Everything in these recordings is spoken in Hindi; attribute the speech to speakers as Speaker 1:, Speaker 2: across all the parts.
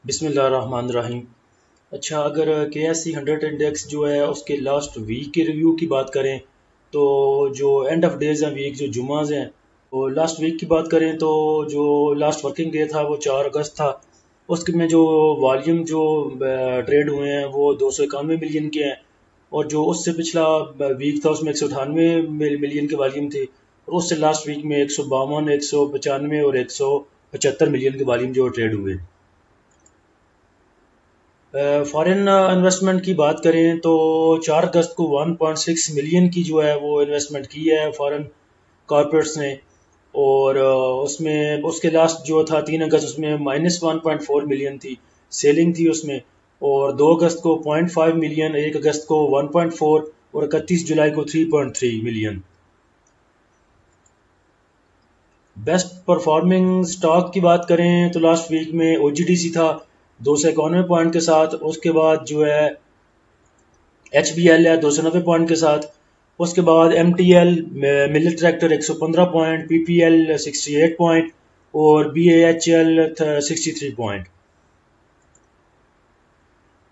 Speaker 1: बिस्मिल्लाहिर्रहमानिर्रहीम। अच्छा, अगर KSE 100 इंडेक्स जो है उसके लास्ट वीक के रिव्यू की बात करें तो जो एंड ऑफ डेज हैं वीक जो जुमाज हैं, तो लास्ट वीक की बात करें तो जो लास्ट वर्किंग डे था वो 4 अगस्त था। उसके में जो वॉल्यूम जो ट्रेड हुए हैं वो 291 मिलियन के हैं। और जो उससे पिछला वीक था उसमें 198 मिलियन के वॉल्यूम थे। और उससे लास्ट वीक में 152, 195 और 175 मिलियन के वॉल्यूम जो ट्रेड हुए। फॉरेन इन्वेस्टमेंट की बात करें तो 4 अगस्त को 1.6 मिलियन की जो है वो इन्वेस्टमेंट की है फॉरेन कॉरपोरेट्स ने। और उसमें उसके लास्ट जो था 3 अगस्त उसमें -1.4 मिलियन थी, सेलिंग थी उसमें। और 2 अगस्त को 0.5 मिलियन, 1 अगस्त को 1.4 और 31 जुलाई को 3.3 मिलियन। बेस्ट परफॉर्मिंग स्टॉक की बात करें तो लास्ट वीक में OGDC था 291 पॉइंट के साथ। उसके बाद जो है HBL है 290 पॉइंट के साथ। उसके बाद MTL Millat tractor 115 point, PPL 68 point और BAHL 63 point.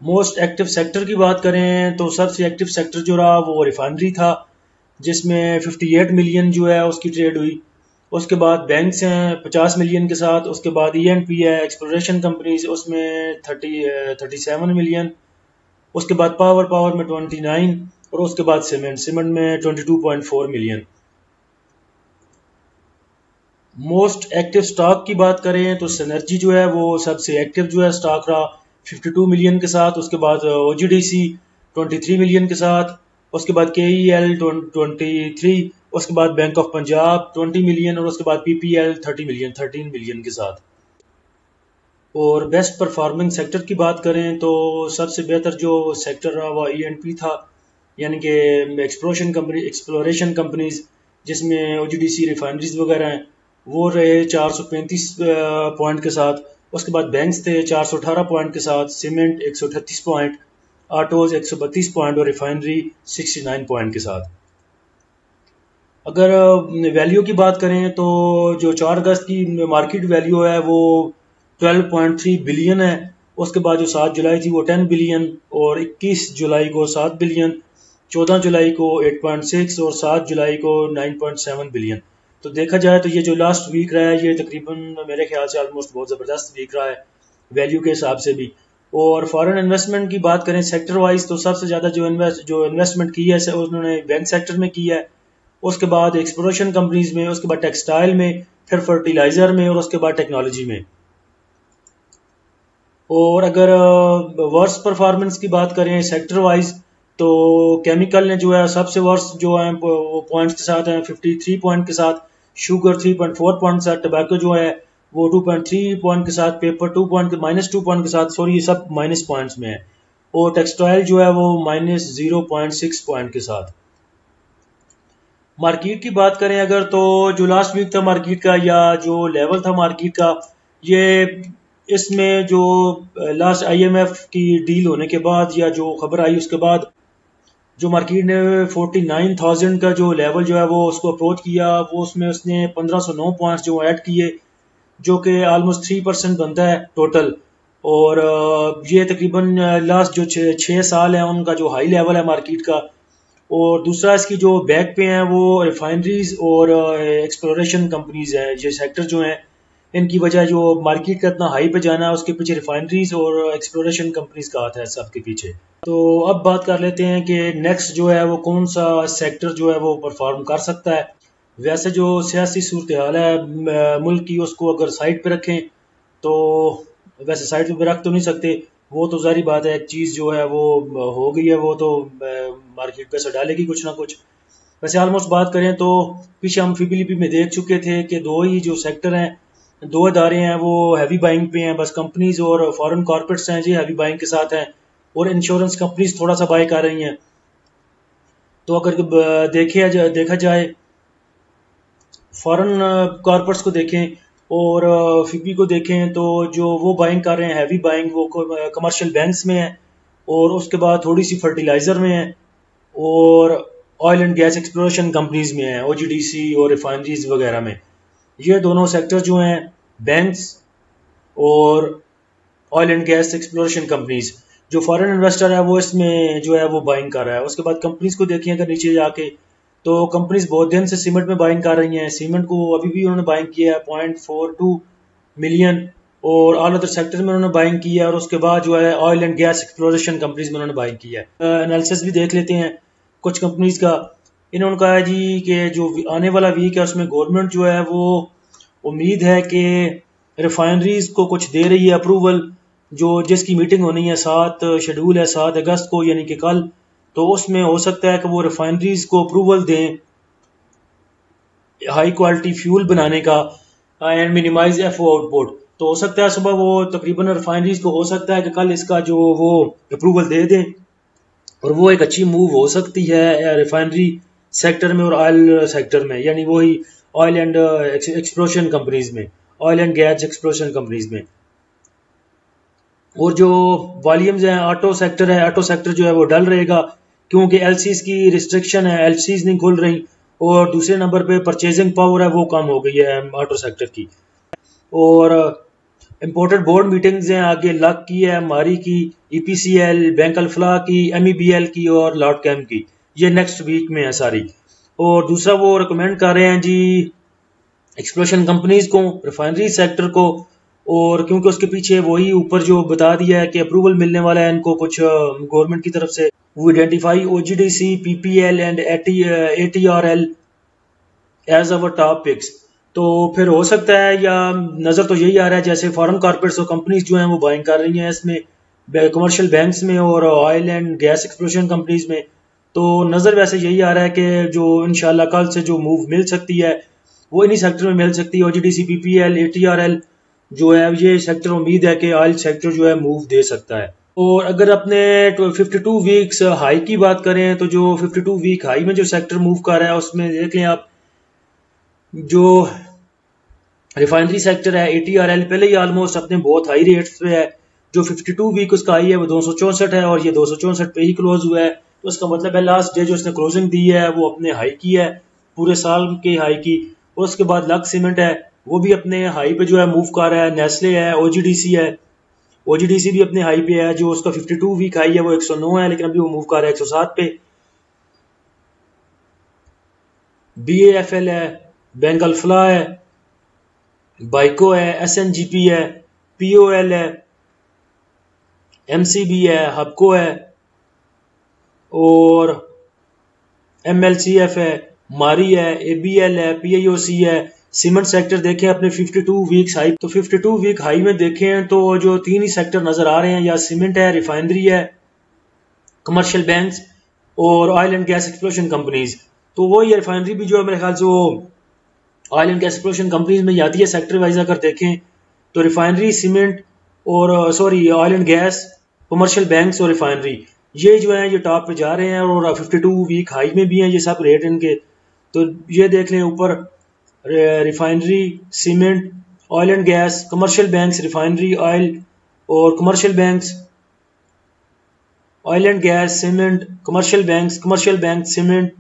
Speaker 1: Most active sector की बात करें तो सबसे एक्टिव सेक्टर जो रहा वो रिफाइनरी था, जिसमें 58 मिलियन जो है उसकी ट्रेड हुई। उसके बाद बैंक्स हैं 50 मिलियन के साथ। उसके बाद E&P है, एक्सप्लोरेशन कंपनीज, उसमें 37 मिलियन। उसके बाद पावर में 29 और उसके बाद सीमेंट में 22.4 मिलियन। मोस्ट एक्टिव स्टॉक की बात करें तो सिनर्जी जो है वो सबसे एक्टिव जो है स्टॉक रहा 52 मिलियन के साथ। उसके बाद OGDC 23 मिलियन के साथ। उसके बाद KEL 23। उसके बाद बैंक ऑफ पंजाब 20 मिलियन और उसके बाद PPL 13 मिलियन के साथ। और बेस्ट परफॉर्मिंग सेक्टर की बात करें तो सबसे बेहतर जो सेक्टर रहा वह E&P था, यानी कि एक्सप्लोरेशन कंपनीज, जिसमें OGDC रिफाइनरीज वगैरह हैं, वो रहे 435 पॉइंट के साथ। उसके बाद बैंक्स थे 418 पॉइंट के साथ, सीमेंट 138 पॉइंट, ऑटोज 132 पॉइंट और रिफाइनरी 69 पॉइंट के साथ। अगर वैल्यू की बात करें तो जो 4 अगस्त की मार्केट वैल्यू है वो 12.3 बिलियन है। उसके बाद जो 7 जुलाई थी वो 10 बिलियन और 21 जुलाई को 7 बिलियन, 14 जुलाई को 8.6 और 7 जुलाई को 9.7 बिलियन। तो देखा जाए तो ये जो लास्ट वीक रहा है ये तकरीबन मेरे ख्याल से ऑलमोस्ट बहुत ज़बरदस्त वीक रहा है वैल्यू के हिसाब से भी। और फॉरेन इन्वेस्टमेंट की बात करें सेक्टर वाइज तो सबसे ज़्यादा जो इन्वेस्टमेंट की है उन्होंने बैंक सेक्टर में की है। उसके बाद एक्सप्लोरेशन कंपनीज में, उसके बाद टेक्सटाइल में, फिर फर्टिलाइजर में और उसके बाद टेक्नोलॉजी में। और अगर वर्स्ट परफॉर्मेंस की बात करें सेक्टर वाइज तो केमिकल ने जो है सबसे वर्स्ट जो है वो पॉइंट्स के साथ है 53 पॉइंट के साथ, शुगर 3.4 पॉइंट के साथ, टबैको जो है वो 2.3 पॉइंट के साथ, पेपर -2 पॉइंट के साथ, सॉरी ये सब माइनस पॉइंट्स में है। और टेक्सटाइल जो है वो -0.6 पॉइंट के साथ। मार्केट की बात करें अगर तो जो लास्ट वीक था मार्केट का या जो लेवल था मार्केट का, ये इसमें जो लास्ट IMF की डील होने के बाद या जो खबर आई उसके बाद जो मार्केट ने 49,000 का जो लेवल जो है वो उसको अप्रोच किया, वो उसमें उसने 1509 पॉइंट्स जो ऐड किए, जो कि ऑलमोस्ट 3% बनता है टोटल। और ये तकरीबन लास्ट जो 6 साल है उनका जो हाई लेवल है मार्केट का। और दूसरा इसकी जो बैक पे हैं वो रिफाइनरीज और एक्सप्लोरेशन कंपनीज हैं। ये सेक्टर जो हैं इनकी वजह जो मार्केट का इतना हाई पे जाना है उसके पीछे रिफाइनरीज और एक्सप्लोरेशन कंपनीज का हाथ है सबके पीछे। तो अब बात कर लेते हैं कि नेक्स्ट जो है वो कौन सा सेक्टर जो है वो परफॉर्म कर सकता है। वैसे जो सियासी सूरत हाल है मुल्क की उसको अगर साइड पे रखें तो वैसे साइड पे रख तो नहीं सकते, वो तो जारी बात है, एक चीज़ जो है वो हो गई है वो तो मार्केट पे असर डालेगी कुछ ना कुछ। वैसे ऑलमोस्ट बात करें तो पीछे हम फिबीलिपी में देख चुके थे कि दो ही जो सेक्टर हैं, दो इदारे हैं वो हैवी बाइंग पे हैं, बस कंपनीज और फॉरेन कॉर्पोरेट्स हैं जी हैवी बाइंग के साथ हैं और इंश्योरेंस कंपनीज थोड़ा सा बाय कर रही हैं। तो अगर देखा जाए फॉरेन कॉर्पोरेट्स को देखें और फिबी को देखें तो जो वो बाइंग कर रहे हैं हैवी बाइंग वो कमर्शियल बैंक्स में है और उसके बाद थोड़ी सी फर्टिलाइज़र में है और oil and gas exploration companies में है, OGDC और रिफाइनरीज वगैरह में। ये दोनों सेक्टर जो हैं बैंक्स और oil and gas exploration companies, जो फॉरेन इन्वेस्टर है वो इसमें जो है वो बाइंग कर रहा है। उसके बाद कंपनीज को देखिए अगर नीचे जाके, तो कंपनीज बहुत दिन से सीमेंट में बाइंग कर रही हैं। सीमेंट को अभी भी उन्होंने बाइंग किया है 0.42 मिलियन, और ऑल अदर सेक्टर में उन्होंने बाइंग किया है। और उसके बाद जो है oil and gas exploration companies में उन्होंने बाइंग किया है। एनालिसिस भी देख लेते हैं कुछ कंपनीज का। इन्होंने कहा है जी कि जो आने वाला वीक है उसमें गवर्नमेंट जो है वो उम्मीद है कि रिफाइनरीज को कुछ दे रही है अप्रूवल, जो जिसकी मीटिंग होनी है 7 शेड्यूल है 7 अगस्त को, यानी कि कल। तो उसमें हो सकता है कि वो रिफाइनरीज को अप्रूवल दें हाई क्वालिटी फ्यूल बनाने का एंड मिनिमाइज एफओ आउटपुट। तो हो सकता है सुबह वो तकरीबन रिफाइनरीज को हो सकता है कि कल इसका जो वो अप्रूवल दे दें, और वो एक अच्छी मूव हो सकती है रिफाइनरी सेक्टर में और ऑयल सेक्टर में, यानी वही ऑयल एंड एक्सप्लोरेशन कंपनीज में, oil and gas exploration companies में। और जो वॉल्यूम्स हैं ऑटो सेक्टर है, ऑटो सेक्टर जो है वो डल रहेगा क्योंकि एलसीज की रिस्ट्रिक्शन है, एलसीज नहीं खुल रही। और दूसरे नंबर पे परचेजिंग पावर है वो कम हो गई है ऑटो सेक्टर की। और इम्पोर्टेड बोर्ड मीटिंग्स हैं आगे लक की है, हमारी की, ईपीसीएल, बैंक अल्फला की, एमईबीएल की और लॉर्ड कैम की, ये नेक्स्ट वीक में है सारी। और दूसरा वो रिकमेंड कर रहे हैं जी एक्सप्लोरेशन कंपनीज को, रिफाइनरी सेक्टर को, और क्योंकि उसके पीछे वही ऊपर जो बता दिया है कि अप्रूवल मिलने वाला है इनको कुछ गवर्नमेंट की तरफ से। वो identify OGDC, PPL and ATRL as our top picks. तो फिर हो सकता है, या नजर तो यही आ रहा है जैसे फॉरेन कॉर्पोरेट्स और कंपनीज जो हैं वो बाइंग कर रही हैं इसमें, कमर्शियल बैंक्स में और oil and gas exploration companies में। तो नजर वैसे यही आ रहा है कि जो इंशाल्लाह कल से जो मूव मिल सकती है वो इन्हीं सेक्टर में मिल सकती है। ओजीडीसी, पीपीएल, एटीआरएल जो है ये सेक्टर, उम्मीद है कि ऑयल सेक्टर जो है मूव दे सकता है। और अगर अपने 52 वीक्स हाई की बात करें, तो जो 52 वीक हाई में जो सेक्टर मूव कर रहा है उसमें देख लें आप, जो रिफाइनरी सेक्टर है एटीआरएल पहले ही ऑलमोस्ट अपने बहुत हाई रेट्स पे है। जो 52 वीक उसका हाई है वो 264 है, और ये 264 पे ही क्लोज हुआ है। तो उसका मतलब है लास्ट डे जो उसने क्लोजिंग दी है वो अपने हाई की है, पूरे साल के हाई की। और उसके बाद लक सीमेंट है, वो भी अपने हाई पे जो है मूव कर रहा है। नेस्ले है, ओजीडीसी है, ओजीडीसी भी अपने हाई पे है। जो उसका 52 वीक हाई है वो 109 है, लेकिन अभी वो मूव कर रहा है 107 पे। बीएएफएल है, बैंक अल्फला है, बाइको है, एसएनजीपी है, पीओएल है, एमसीबी है, हबको है, और एमएलसीएफ है, मारी है, एबीएल है, पीआईओसी है। सीमेंट सेक्टर देखें अपने 52 वीक्स हाई, तो 52 वीक हाई में देखें तो जो तीन ही सेक्टर नजर आ रहे हैं, या सीमेंट है, रिफाइनरी है, कमर्शियल बैंक्स और oil and gas exploration companies. तो वो ये रिफाइनरी भी जो है मेरे ख्याल से वो oil and gas exploration companies में आती है। सेक्टर वाइज अगर देखें तो रिफाइनरी, सीमेंट और sorry oil and gas, commercial banks और रिफाइनरी, ये जो है ये टॉप पे जा रहे हैं और 52 वीक हाई में भी हैं ये सब रेट इनके। तो ये देख लें ऊपर refinery, cement, oil and gas, commercial banks, refinery, oil और commercial banks, oil and gas, cement, commercial banks, commercial bank, cement,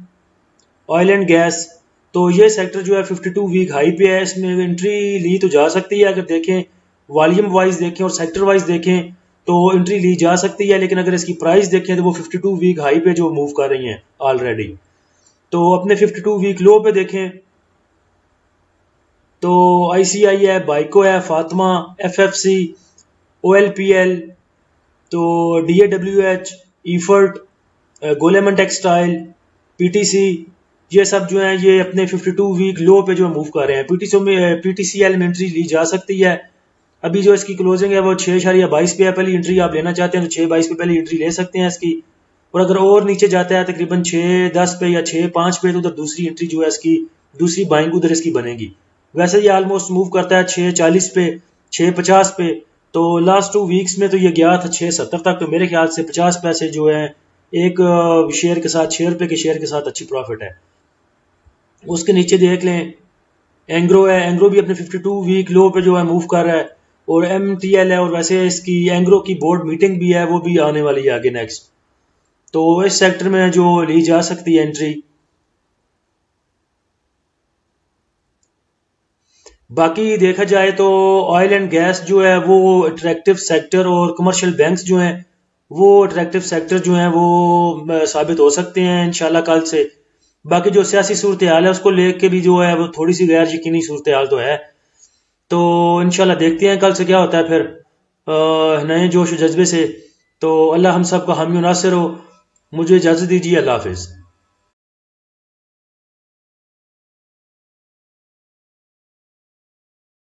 Speaker 1: oil and gas. तो ये सेक्टर जो है 52 वीक हाई पे है, इसमें एंट्री ली तो जा सकती है। अगर देखें वॉल्यूम वाइज देखें और सेक्टर वाइज देखें तो एंट्री ली जा सकती है, लेकिन अगर इसकी प्राइस देखें तो वो 52 वीक हाई पे जो मूव कर रही हैं ऑलरेडी। तो अपने 52 वीक लो पे देखें तो आईसीआई है, बाइको है, फातिमा, एफएफसी, ओएलपीएल, तो डीएडब्ल्यूएच, ईफर्ट, गोलेमन टेक्सटाइल, पीटीसी, ये सब जो है ये अपने 52 वीक लो पे जो मूव कर रहे हैं। पीटीसीएल में एंट्री ली जा सकती है। अभी जो इसकी क्लोजिंग है वो 6.22 पे है। पहली एंट्री आप लेना चाहते हैं तो 6.22 पे पहली एंट्री ले सकते हैं इसकी। और अगर और नीचे जाता है तकरीबन 6.10 पे या 6.5 पे, तो उधर दूसरी एंट्री जो है इसकी, दूसरी बाइंग उधर इसकी बनेगी। वैसे ये ऑलमोस्ट मूव करता है 6.40 पे, 6.50 पे। तो लास्ट 2 वीक्स में तो ये गया था 6.70 तक। तो मेरे ख्याल से 50 पैसे जो है एक शेयर के साथ, 6 रुपए के शेयर के साथ अच्छी प्रॉफिट है। उसके नीचे देख लें एंग्रो है, एंग्रो भी अपने 52 वीक लो पे जो है मूव कर रहा है। और एमटीएल है, और वैसे इसकी एंग्रो की बोर्ड मीटिंग भी है, वो भी आने वाली है आगे नेक्स्ट। तो इस सेक्टर में जो ली जा सकती है एंट्री। बाकी देखा जाए तो ऑयल एंड गैस जो है वो अट्रैक्टिव सेक्टर, और कमर्शियल बैंक्स जो हैं वो अट्रैक्टिव सेक्टर जो हैं वो साबित हो सकते हैं इंशाल्लाह कल से। बाकी जो सियासी सूरत हाल है उसको लेके भी जो है वो थोड़ी सी गैर यकीनी सूरत हाल तो है। तो इंशाल्लाह देखते हैं कल से क्या होता है फिर नए जोश और जज्बे से। तो अल्लाह हम सब का हामी नासिर हो। मुझे इजाज़त दीजिए। अल्लाह हाफिज़।